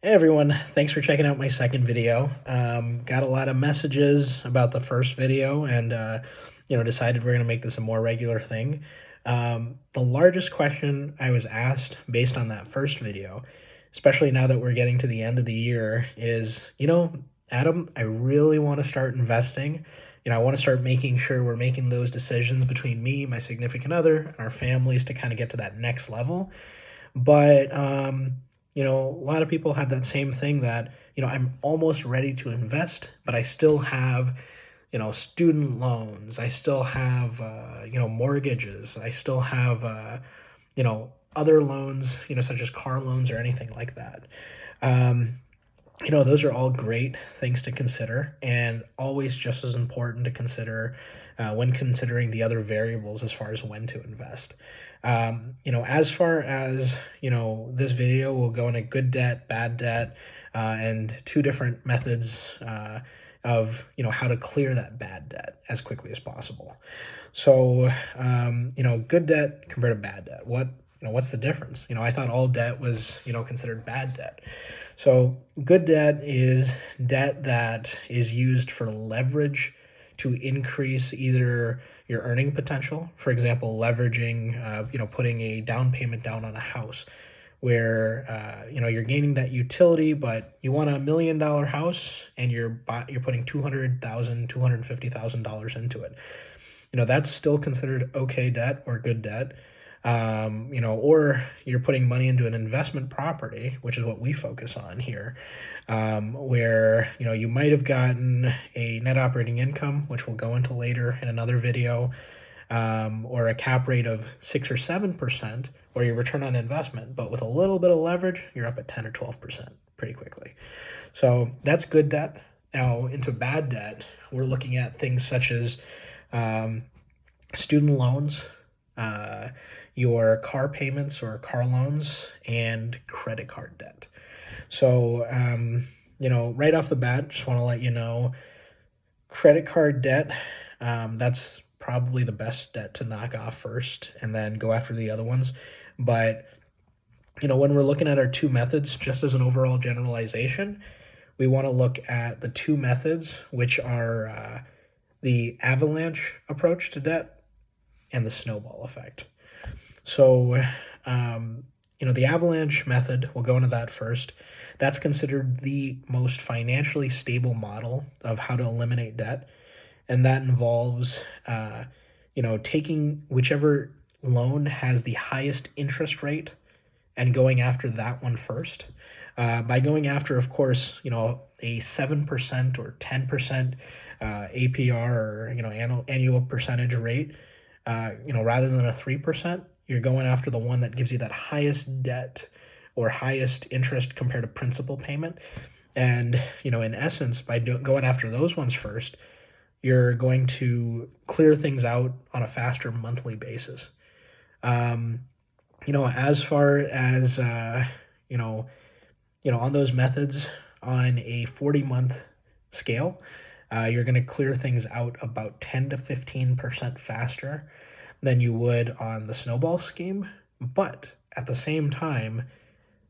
Hey everyone, thanks for checking out my second video. Got a lot of messages about the first video and decided we're gonna make this a more regular thing. The largest question I was asked based on that first video, especially now that we're getting to the end of the year, is, Adam, I really want to start investing. I want to start making sure we're making those decisions between me, my significant other, and our families to kind of get to that next level. But a lot of people had that same thing that, I'm almost ready to invest, but I still have, student loans. I still have, mortgages. I still have, other loans, such as car loans or anything like that. Um, those are all great things to consider and always just as important to consider when considering the other variables as far as when to invest. As far as, this video will go into good debt, bad debt, and two different methods of, how to clear that bad debt as quickly as possible. So, good debt compared to bad debt. What's the difference? I thought all debt was, considered bad debt. So good debt is debt that is used for leverage to increase either your earning potential. For example, leveraging, putting a down payment down on a house where, you're gaining that utility, but you want $1 million house and you're putting $250,000 into it. That's still considered okay debt or good debt. Or you're putting money into an investment property, which is what we focus on here, where, you might have gotten a net operating income, which we'll go into later in another video, or a cap rate of 6 or 7%, or your return on investment. But with a little bit of leverage, you're up at 10 or 12% pretty quickly. So that's good debt. Now, into bad debt, we're looking at things such as student loans, your car payments or car loans, and credit card debt. So, right off the bat, just want to let you know, credit card debt, that's probably the best debt to knock off first and then go after the other ones. But, when we're looking at our two methods, just as an overall generalization, we want to look at the two methods, which are the avalanche approach to debt and the snowball effect. So, the avalanche method, we'll go into that first. That's considered the most financially stable model of how to eliminate debt. And that involves, taking whichever loan has the highest interest rate and going after that one first. By going after, of course, a 7% or 10% APR or, annual percentage rate, rather than a 3%, you're going after the one that gives you that highest debt or highest interest compared to principal payment. And, in essence, by going after those ones first, you're going to clear things out on a faster monthly basis. As far as, on those methods on a 40-month scale, you're going to clear things out about 10 to 15% faster than you would on the snowball scheme. But at the same time,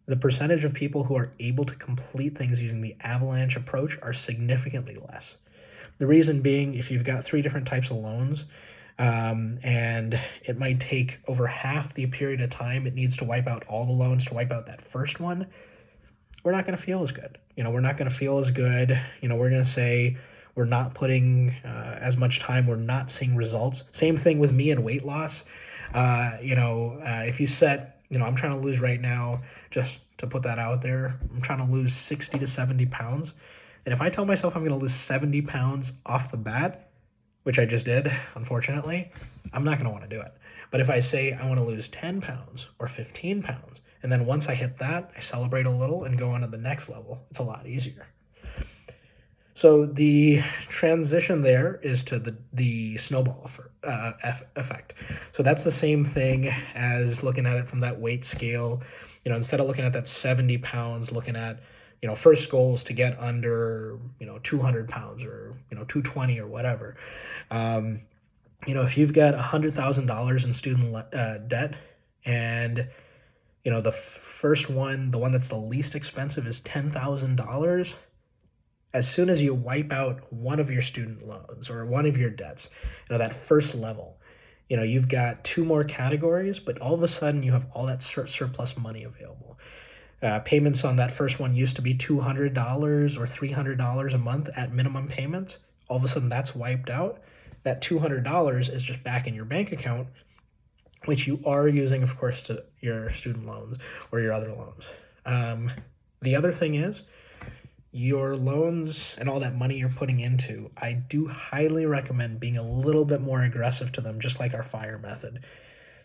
the percentage of people who are able to complete things using the avalanche approach are significantly less. The reason being, if you've got three different types of loans, and it might take over half the period of time it needs to wipe out all the loans to wipe out that first one, we're not going to feel as good. We're not going to feel as good. We're going to say we're not putting as much time. We're not seeing results. Same thing with me and weight loss. If you set, I'm trying to lose right now, just to put that out there, I'm trying to lose 60 to 70 pounds. And if I tell myself I'm going to lose 70 pounds off the bat, which I just did, unfortunately, I'm not going to want to do it. But if I say I want to lose 10 pounds or 15 pounds, and then once I hit that, I celebrate a little and go on to the next level, it's a lot easier. So the transition there is to the snowball effect. So that's the same thing as looking at it from that weight scale. Instead of looking at that 70 pounds, looking at, first goal is to get under, 200 pounds or, 220 or whatever. If you've got $100,000 in student debt and The first one, the one that's the least expensive, is $10,000. As soon as you wipe out one of your student loans or one of your debts, that first level, you've got two more categories, but all of a sudden you have all that surplus money available. Payments on that first one used to be $200 or $300 a month at minimum payments. All of a sudden that's wiped out. That $200 is just back in your bank account, which you are using, of course, to your student loans or your other loans. The other thing is, your loans and all that money you're putting into, I do highly recommend being a little bit more aggressive to them, just like our FIRE method.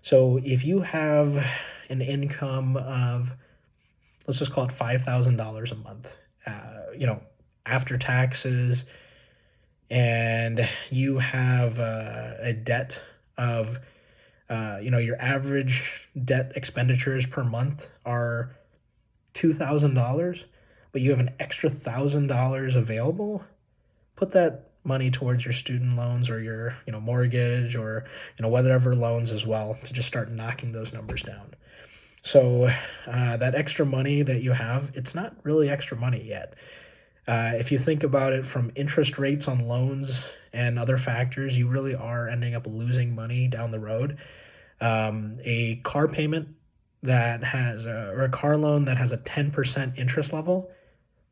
So if you have an income of, let's just call it $5,000 a month, after taxes, and you have a debt of, your average debt expenditures per month are $2,000, but you have an extra $1,000 available, put that money towards your student loans or your mortgage or whatever loans as well, to just start knocking those numbers down. So that extra money that you have, it's not really extra money yet. If you think about it from interest rates on loans and other factors, you really are ending up losing money down the road. A car payment that has or a car loan that has a 10% interest level,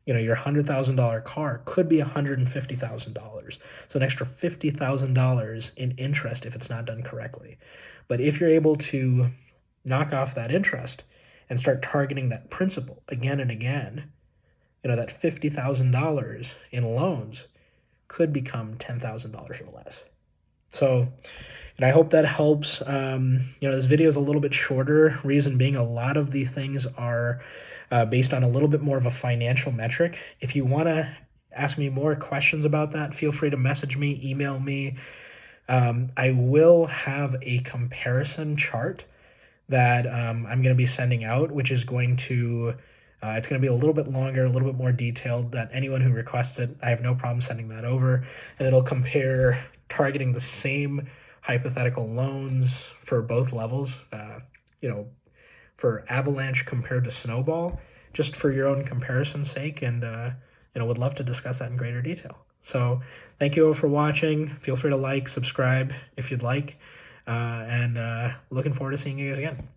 your $100,000 car could be $150,000. So an extra $50,000 in interest if it's not done correctly. But if you're able to knock off that interest and start targeting that principal again and again, that $50,000 in loans could become $10,000 or less. So, I hope that helps. This video is a little bit shorter. Reason being, a lot of the things are based on a little bit more of a financial metric. If you want to ask me more questions about that, feel free to message me, email me. I will have a comparison chart that I'm going to be sending out, which is going to, it's going to be a little bit longer, a little bit more detailed, that anyone who requests it, I have no problem sending that over. And it'll compare targeting the same hypothetical loans for both levels, for Avalanche compared to Snowball, just for your own comparison's sake, and would love to discuss that in greater detail. So thank you all for watching. Feel free to like, subscribe if you'd like, and looking forward to seeing you guys again.